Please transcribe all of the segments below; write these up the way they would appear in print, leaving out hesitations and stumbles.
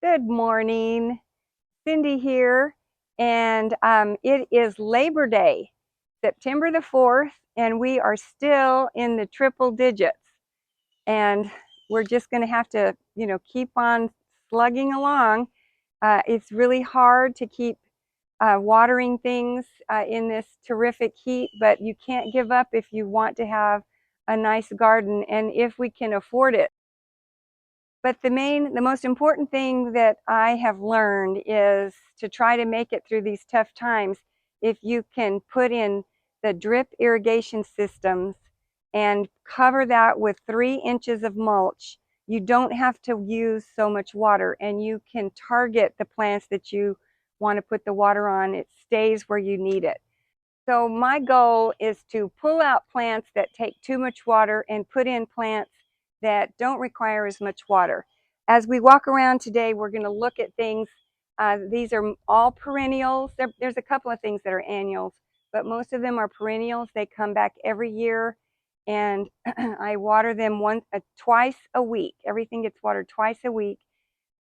Good morning, Cindy here, and it is Labor Day, September the 4th, and we are still in the triple digits, and we're just going to have to, keep on slugging along. It's really hard to keep watering things in this terrific heat, but you can't give up if you want to have a nice garden, and if we can afford it. But the most important thing that I have learned is to try to make it through these tough times. If you can put in the drip irrigation systems and cover that with 3 inches of mulch, you don't have to use so much water, and you can target the plants that you want to put the water on. It stays where you need it. So my goal is to pull out plants that take too much water and put in plants that don't require as much water. As we walk around today, we're going to look at things. These are all perennials. There's a couple of things that are annuals, but most of them are perennials. They come back every year, and I water them twice a week. Everything gets watered twice a week.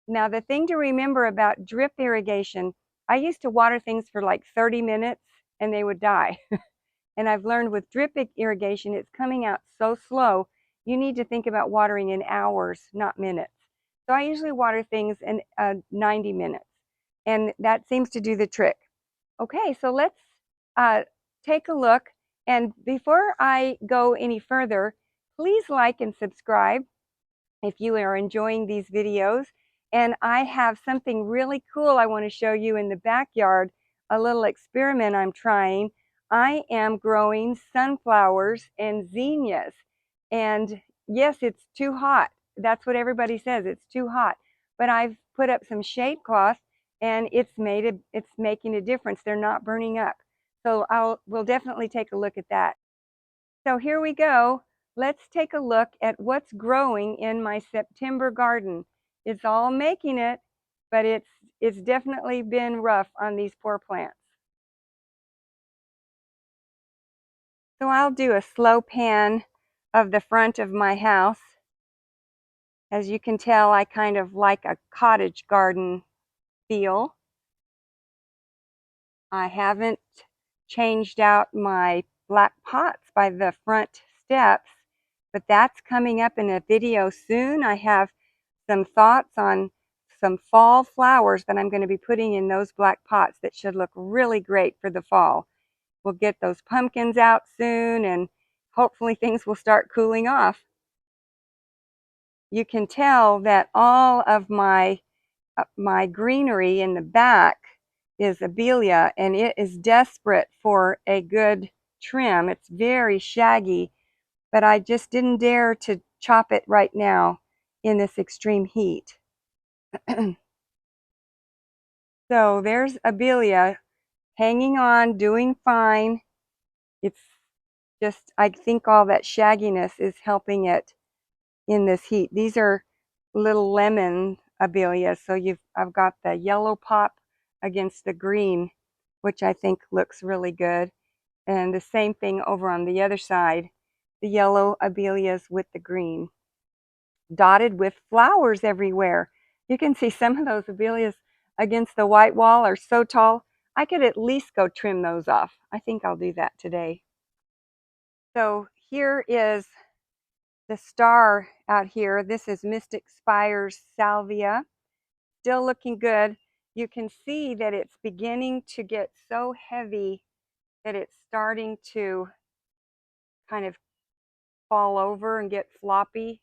Now, the thing to remember about drip irrigation, I used to water things for like 30 minutes and they would die. And I've learned with drip irrigation, it's coming out so slow, you need to think about watering in hours, not minutes. So I usually water things in 90 minutes, and that seems to do the trick. Okay, so let's take a look. And before I go any further, please like and subscribe if you are enjoying these videos. And I have something really cool I want to show you in the backyard, a little experiment I'm trying. I am growing sunflowers and zinnias. And yes, it's too hot. That's what everybody says, it's too hot. But I've put up some shade cloth, and it's making a difference. They're not burning up. So we'll definitely take a look at that. So here we go. Let's take a look at what's growing in my September garden. It's all making it, but it's definitely been rough on these poor plants. So I'll do a slow pan of the front of my house. As you can tell, I kind of like a cottage garden feel. I haven't changed out my black pots by the front steps, but that's coming up in a video soon. I have some thoughts on some fall flowers that I'm going to be putting in those black pots that should look really great for the fall. We'll get those pumpkins out soon, and hopefully things will start cooling off. You can tell that all of my greenery in the back is abelia, and it is desperate for a good trim. It's very shaggy, but I just didn't dare to chop it right now in this extreme heat. So there's abelia hanging on, doing fine. It's just, I think all that shagginess is helping it in this heat. These are little lemon abelias, so I've got the yellow pop against the green, which I think looks really good. And the same thing over on the other side, the yellow abelias with the green, dotted with flowers everywhere. You can see some of those abelias against the white wall are so tall, I could at least go trim those off. I think I'll do that today. So here is the star out here. This is Mystic Spire's salvia. Still looking good. You can see that it's beginning to get so heavy that it's starting to kind of fall over and get floppy.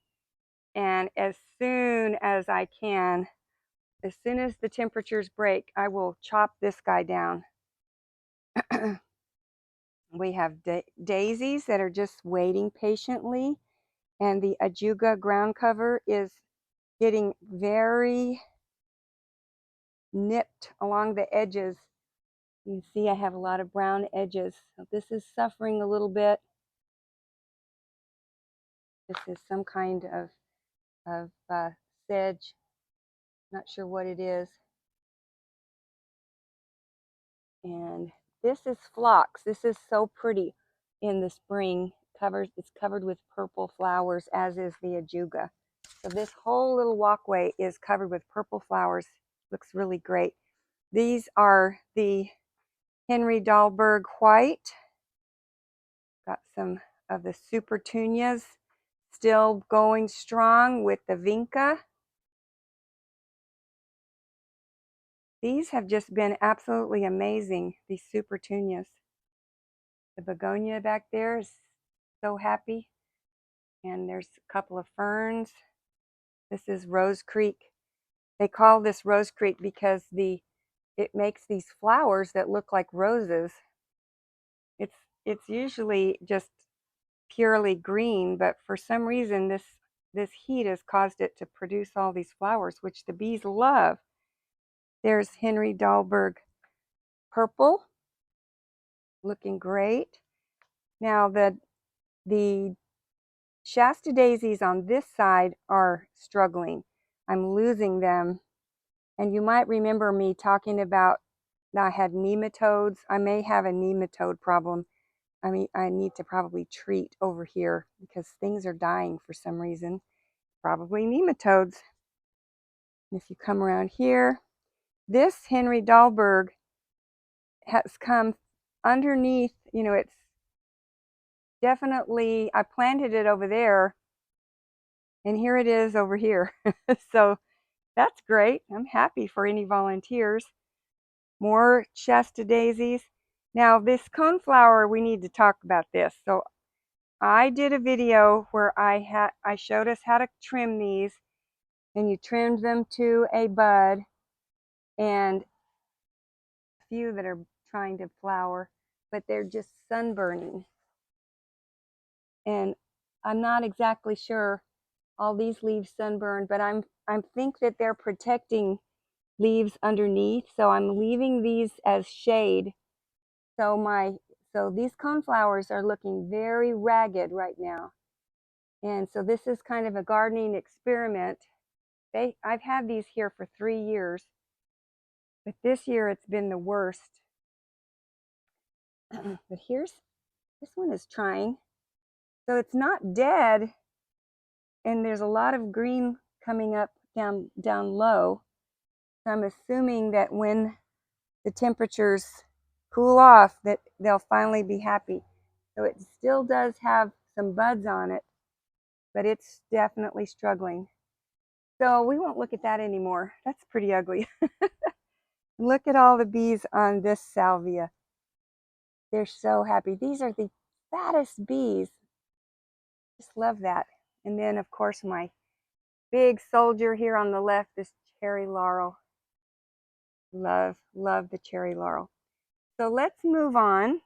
And as soon as I can, as soon as the temperatures break, I will chop this guy down. We have daisies that are just waiting patiently, and the ajuga ground cover is getting very nipped along the edges. You can see I have a lot of brown edges. So this is suffering a little bit. This is some kind of sedge. Not sure what it is. And this is phlox. This is so pretty in the spring. It's covered with purple flowers, as is the ajuga. So this whole little walkway is covered with purple flowers. Looks really great. These are the Henry Dahlberg White. Got some of the super Petunias still going strong with the Vinca. These have just been absolutely amazing, these super Petunias. The begonia back there is so happy. And there's a couple of ferns. This is Rose Creek. They call this Rose Creek because it makes these flowers that look like roses. It's usually just purely green, but for some reason this heat has caused it to produce all these flowers, which the bees love. There's Henry Dahlberg Purple, looking great. Now the Shasta daisies on this side are struggling. I'm losing them. And you might remember me talking about that I had nematodes. I may have a nematode problem. I mean, I need to probably treat over here because things are dying for some reason. Probably nematodes. And if you come around here, this Henry Dahlberg has come underneath, it's definitely, I planted it over there, and here it is over here. So that's great. I'm happy for any volunteers. More Shasta daisies. Now this coneflower, we need to talk about this. So I did a video where I showed us how to trim these, and you trimmed them to a bud, and a few that are trying to flower, but they're just sunburning. And I'm not exactly sure all these leaves sunburn, but I think that they're protecting leaves underneath, so I'm leaving these as shade. So these coneflowers are looking very ragged right now. And so this is kind of a gardening experiment. I've had these here for 3 years, but this year it's been the worst. But this one is trying. So it's not dead, and there's a lot of green coming up down low. So I'm assuming that when the temperatures cool off that they'll finally be happy. So it still does have some buds on it, but it's definitely struggling. So we won't look at that anymore. That's pretty ugly. Look at all the bees on this salvia. They're so happy. These are the fattest bees. Just love that. And then of course my big soldier here on the left, this cherry laurel. Love the cherry laurel. So let's move on.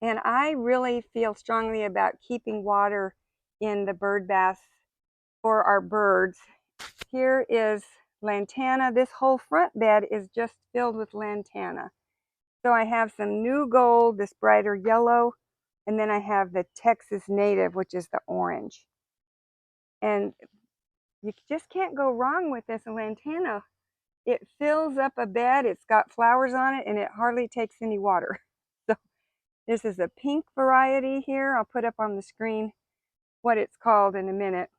And I really feel strongly about keeping water in the bird baths for our birds. Here is lantana. This whole front bed is just filled with lantana. So I have some new gold, this brighter yellow, and then I have the Texas native, which is the orange. And you just can't go wrong with this lantana. It fills up a bed, it's got flowers on it, and it hardly takes any water. So this is a pink variety here. I'll put up on the screen what it's called in a minute.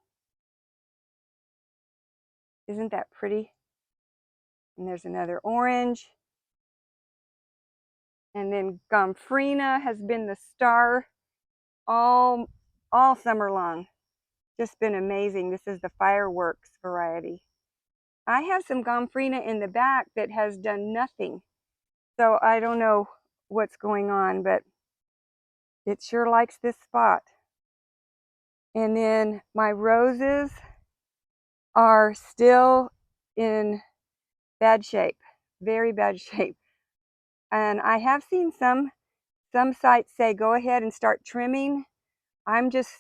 Isn't that pretty? And there's another orange. And then Gomphrena has been the star all summer long. Just been amazing. This is the fireworks variety. I have some Gomphrena in the back that has done nothing. So I don't know what's going on, but it sure likes this spot. And then my roses are still in bad shape, very bad shape. And I have seen some sites say go ahead and start trimming. I'm just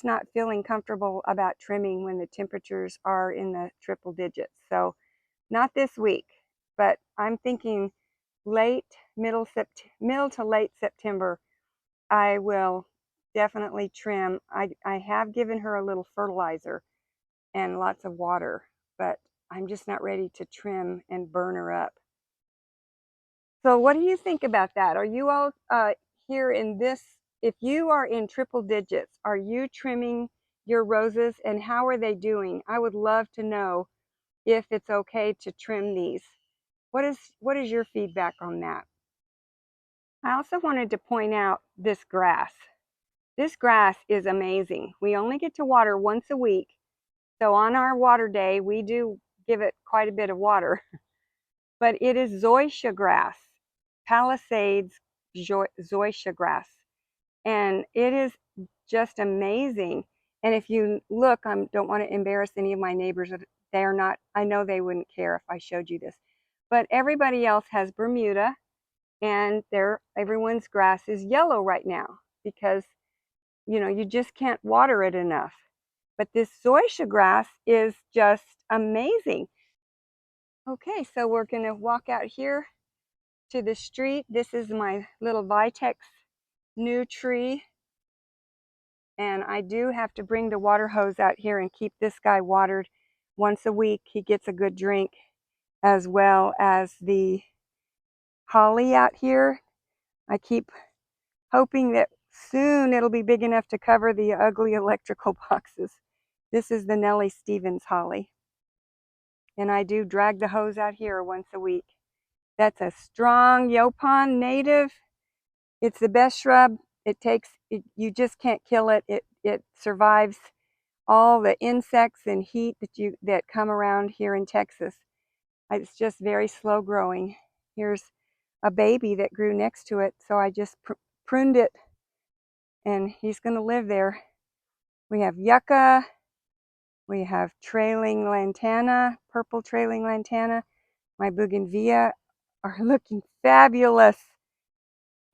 not feeling comfortable about trimming when the temperatures are in the triple digits. So not this week, but I'm thinking middle to late September, I will definitely trim. I have given her a little fertilizer and lots of water, but I'm just not ready to trim and burn her up. So what do you think about that? Are you all here in this if you are in triple digits, are you trimming your roses, and how are they doing? I would love to know if it's okay to trim these. What is your feedback on that? I also wanted to point out this grass. This grass is amazing. We only get to water once a week. So on our water day, we do give it quite a bit of water. But it is zoysia grass, Palisades zoysia grass. And it is just amazing. And if you look, I don't want to embarrass any of my neighbors. They're not, I know they wouldn't care if I showed you this. But everybody else has Bermuda, and everyone's grass is yellow right now because, you just can't water it enough. But this zoysia grass is just amazing. Okay, so we're going to walk out here to the street. This is my little Vitex new tree. And I do have to bring the water hose out here and keep this guy watered once a week. He gets a good drink, as well as the holly out here. I keep hoping that soon it'll be big enough to cover the ugly electrical boxes. This is the Nellie Stevens holly. And I do drag the hose out here once a week. That's a strong Yopon native. It's the best shrub. You just can't kill it. It survives all the insects and heat that come around here in Texas. It's just very slow growing. Here's a baby that grew next to it, so I just pruned it, and he's going to live there. We have yucca. We have trailing lantana, purple trailing lantana. My bougainvillea are looking fabulous.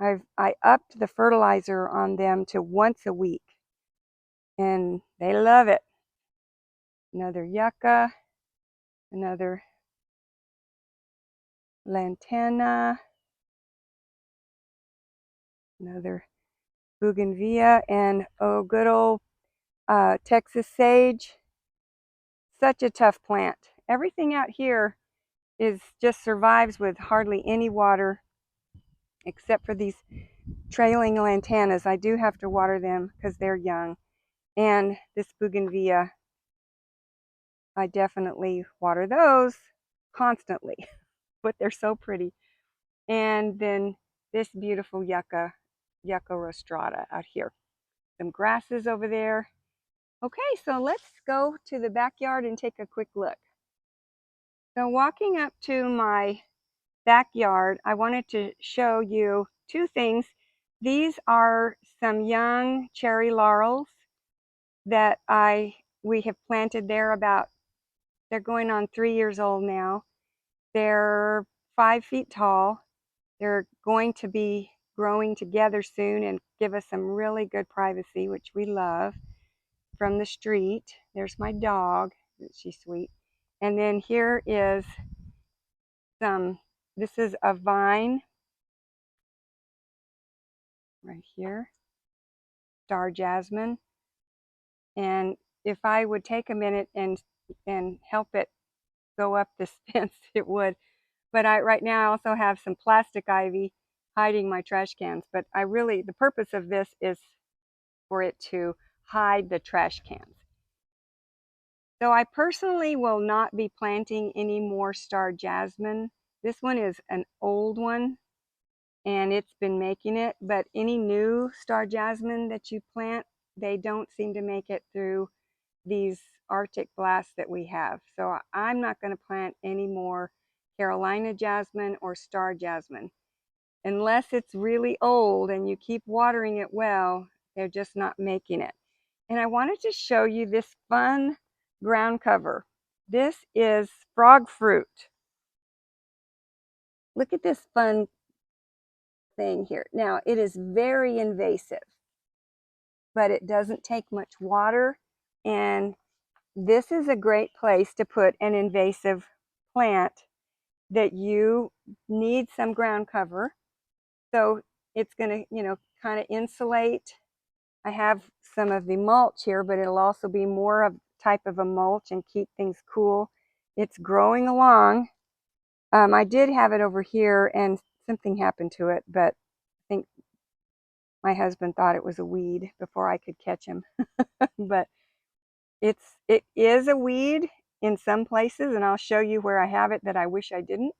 I upped the fertilizer on them to once a week, and they love it. Another yucca, another lantana, another bougainvillea, and oh, good old Texas sage. Such a tough plant. Everything out here just survives with hardly any water, except for these trailing lantanas. I do have to water them because they're young. And this bougainvillea, I definitely water those constantly, but they're so pretty. And then this beautiful yucca rostrata out here. Some grasses over there. Okay, so let's go to the backyard and take a quick look. So walking up to my backyard, I wanted to show you two things. These are some young cherry laurels that we have planted. They're going on 3 years old now. They're 5 feet tall. They're going to be growing together soon and give us some really good privacy, which we love, from the street. There's my dog. She's sweet. And then here is this is a vine right here, star jasmine. And if I would take a minute and help it go up this fence, it would. But right now I also have some plastic ivy hiding my trash cans. But the purpose of this is for it to hide the trash cans. So I personally will not be planting any more star jasmine. This one is an old one, and it's been making it. But any new star jasmine that you plant, they don't seem to make it through these Arctic blasts that we have. So I'm not going to plant any more Carolina jasmine or star jasmine. Unless it's really old and you keep watering it well, they're just not making it. And I wanted to show you this fun ground cover. This is frog fruit. Look at this fun thing here. Now, it is very invasive, but it doesn't take much water, and this is a great place to put an invasive plant that you need some ground cover. So it's going to, kind of insulate. I have some of the mulch here, but it'll also be more of type of a mulch and keep things cool. It's growing along. I did have it over here and something happened to it, but I think My husband thought it was a weed before I could catch him. But it is a weed in some places, and I'll show you where I have it that I wish I didn't.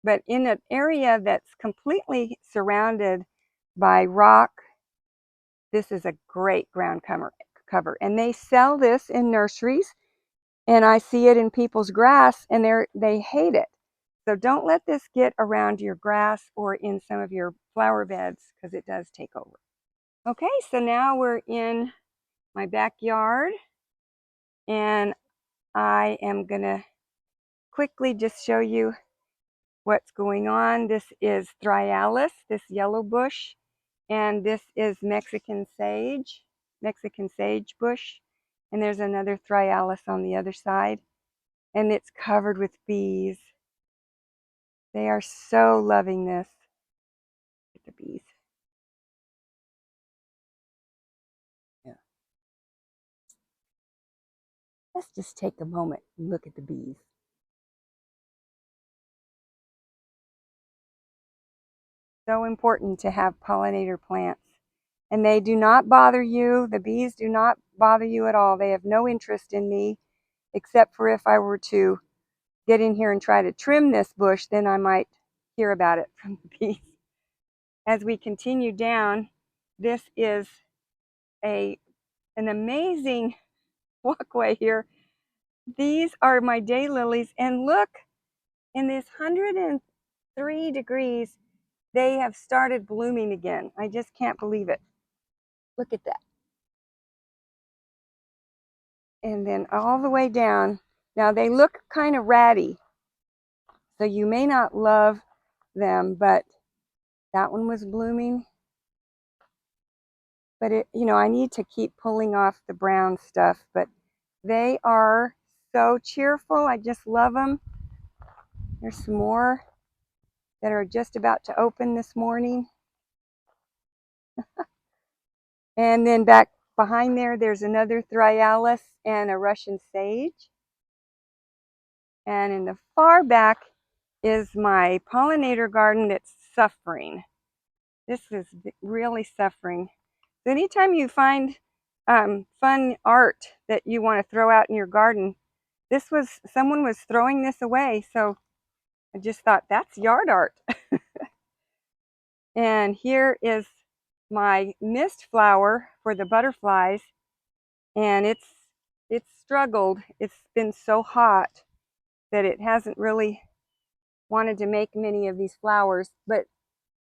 But in an area that's completely surrounded by rock, this is a great ground cover. And they sell this in nurseries, and I see it in people's grass, and they hate it. So don't let this get around your grass or in some of your flower beds, because it does take over. Okay, so now we're in my backyard, and I am gonna quickly just show you what's going on. This is Thryallis, this yellow bush, and this is Mexican sage bush, and there's another Thryallis on the other side, and it's covered with bees. They are so loving this. Look at the bees. Yeah. Let's just take a moment and look at the bees. So important to have pollinator plants. And they do not bother you. The bees do not bother you at all. They have no interest in me, except for if I were to get in here and try to trim this bush, then I might hear about it from the bees. As we continue down, this is an amazing walkway here. These are my daylilies, and look, in this 103 degrees, they have started blooming again. I just can't believe it. Look at that. And then all the way down. Now they look kind of ratty, so you may not love them, but that one was blooming. But I need to keep pulling off the brown stuff, but they are so cheerful. I just love them. There's some more that are just about to open this morning. And then back behind there, there's another Thryallis and a Russian sage. And in the far back is my pollinator garden that's suffering. This is really suffering. So anytime you find fun art that you want to throw out in your garden, someone was throwing this away, so I just thought that's yard art. And here is my mist flower for the butterflies, and it's struggled. It's been so hot that it hasn't really wanted to make many of these flowers, but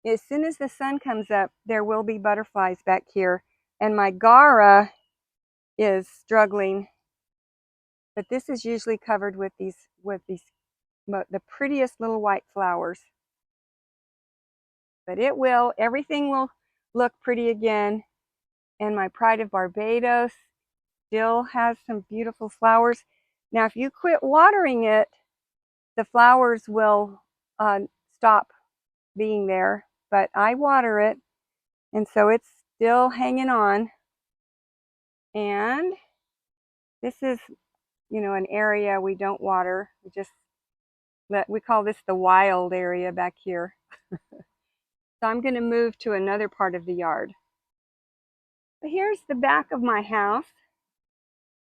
as soon as the sun comes up, there will be butterflies back here. And my Gara is struggling, but this is usually covered with the prettiest little white flowers. But everything will look pretty again. And my Pride of Barbados still has some beautiful flowers. Now, if you quit watering it, the flowers will stop being there, but I water it, and so it's still hanging on. And this is, an area we don't water. We call this the wild area back here. So I'm going to move to another part of the yard. But here's the back of my house,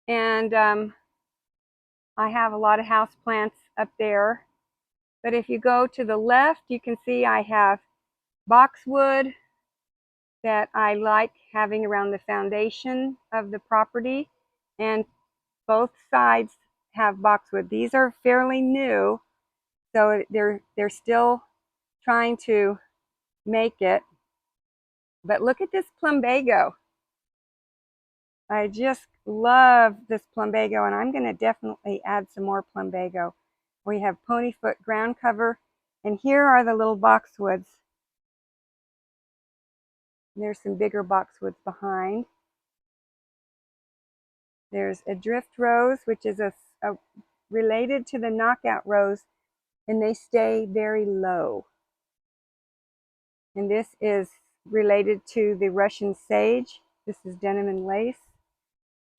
and I have a lot of house plants up there. But if you go to the left, you can see I have boxwood that I like having around the foundation of the property, and both sides have boxwood. These are fairly new, so they're still trying to make it. But look at this plumbago. I just love this plumbago, and I'm going to definitely add some more plumbago. We have ponyfoot ground cover, and here are the little boxwoods. There's some bigger boxwoods behind. There's a drift rose, which is related to the knockout rose, and they stay very low. And this is related to the Russian sage. This is denim and lace.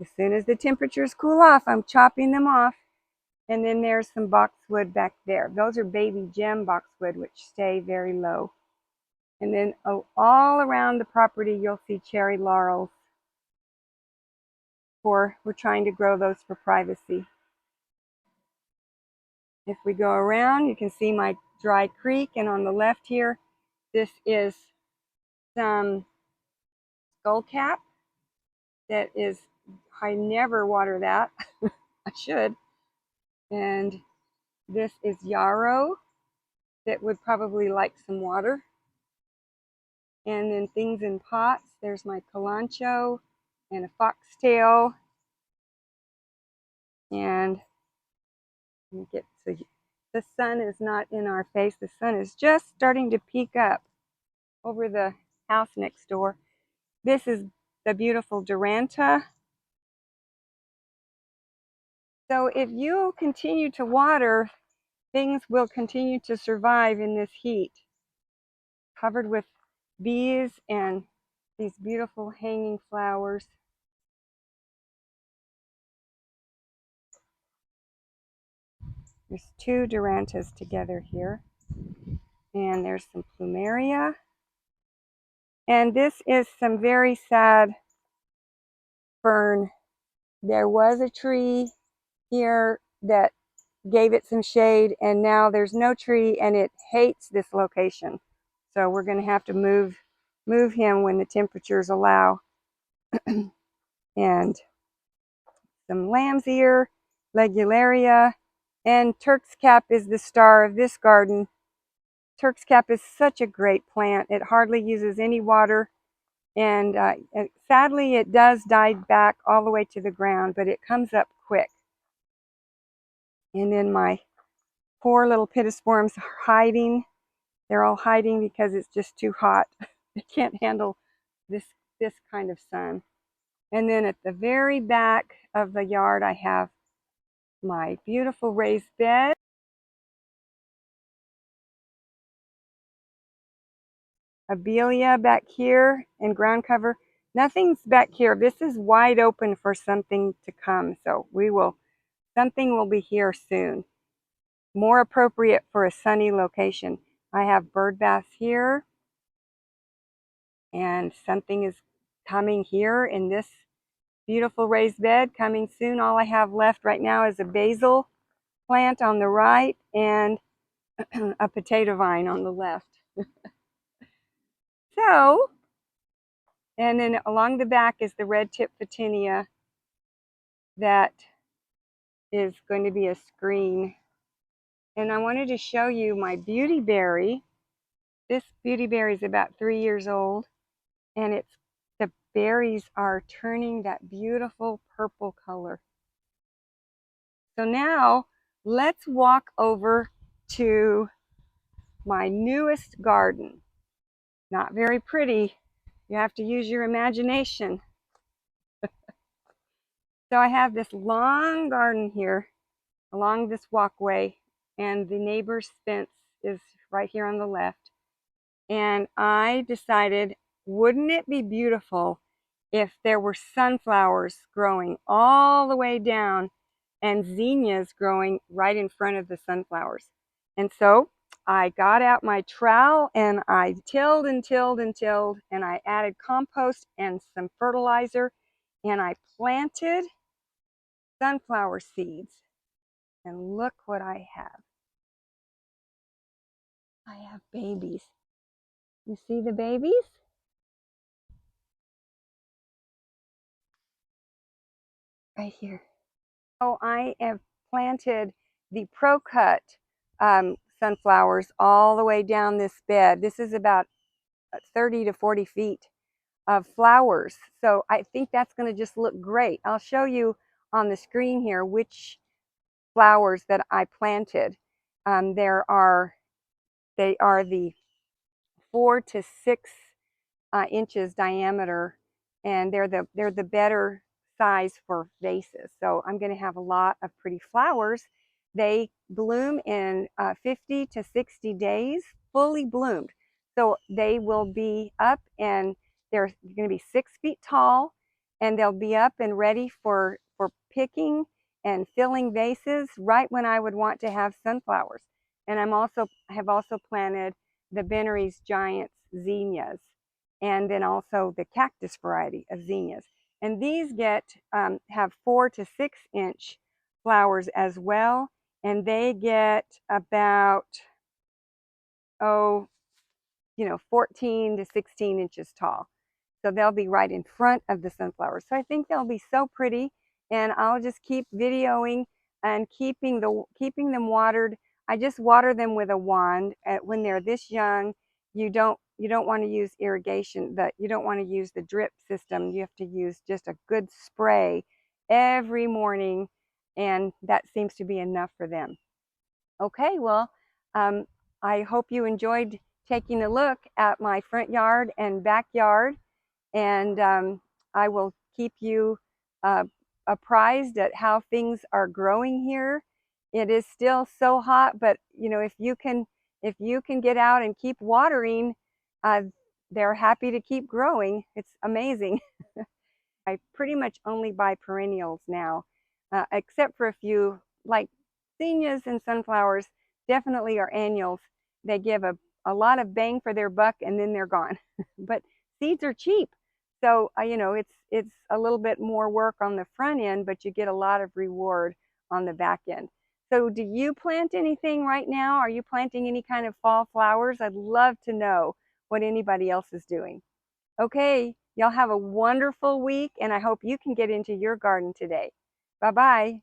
As soon as the temperatures cool off, I'm chopping them off. And then there's some boxwood back there. Those are baby gem boxwood, which stay very low. And then all around the property, you'll see cherry laurels. We're trying to grow those for privacy. If we go around, you can see my dry creek, and on the left here, this is some skullcap that is, I never water that. I should. And this is yarrow that would probably like some water. And then things in pots, there's my kalanchoe and a foxtail. And you get, so the sun is not in our face. The sun is just starting to peek up over the house next door. This is the beautiful Duranta. So if you continue to water, things will continue to survive in this heat. Covered with bees and these beautiful hanging flowers. There's two Durantas together here. And there's some plumeria. And this is some very sad fern. There was a tree here that gave it some shade, and now there's no tree and it hates this location. So we're going to have to move him when the temperatures allow. And some lamb's ear, legularia, and Turk's cap is the star of this garden. Turk's cap is such a great plant. It hardly uses any water, and sadly it does die back all the way to the ground, but it comes up quick. And then my poor little pittosporums are hiding. They're all hiding because it's just too hot. They can't handle this kind of sun. And then at the very back of the yard, I have my beautiful raised bed. Abelia back here and ground cover. Nothing's back here. This is wide open for something to come. So something will be here soon. More appropriate for a sunny location. I have bird baths here. And something is coming here in this beautiful raised bed coming soon. All I have left right now is a basil plant on the right and a potato vine on the left. So, and then along the back is the red tip photinia that is going to be a screen. And I wanted to show you my beautyberry. This beautyberry is about 3 years old, and the berries are turning that beautiful purple color. So now let's walk over to my newest garden. Not very pretty. You have to use your imagination. So I have this long garden here along this walkway, and the neighbor's fence is right here on the left. And I decided, wouldn't it be beautiful if there were sunflowers growing all the way down and zinnias growing right in front of the sunflowers? And so I got out my trowel and I tilled and tilled and tilled, and I added compost and some fertilizer, and I planted sunflower seeds. And look what I have. I have babies. You see the babies? Right here. So I have planted the Pro-Cut sunflowers all the way down this bed. This is about 30 to 40 feet of flowers. So I think that's going to just look great. I'll show you on the screen here which flowers that I planted. They are the 4 to 6 inches diameter, and they're the better size for vases. So I'm going to have a lot of pretty flowers. They bloom in 50 to 60 days, fully bloomed. So they will be up, and they're going to be 6 feet tall, and they'll be up and ready for picking and filling vases right when I would want to have sunflowers. And I have also planted the Bennery's Giants zinnias, and then also the cactus variety of zinnias. And these have 4 to 6 inch flowers as well, and they get about, 14 to 16 inches tall. So they'll be right in front of the sunflowers. So I think they'll be so pretty, and I'll just keep videoing and keeping them watered. I just water them with a wand. When they're this young, you don't want to use irrigation. You don't want to use the drip system. You have to use just a good spray every morning, and that seems to be enough for them. Okay, well, um, I hope you enjoyed taking a look at my front yard and backyard, and I will keep you uh, apprised at how things are growing here. It is still so hot, but if you can get out and keep watering, uh, they're happy to keep growing. It's amazing. I pretty much only buy perennials now, except for a few like zinnias and sunflowers. Definitely are annuals. They give a lot of bang for their buck, and then they're gone. But seeds are cheap, so it's a little bit more work on the front end, but you get a lot of reward on the back end. So do you plant anything right now? Are you planting any kind of fall flowers? I'd love to know what anybody else is doing. Okay, y'all have a wonderful week, and I hope you can get into your garden today. Bye-bye.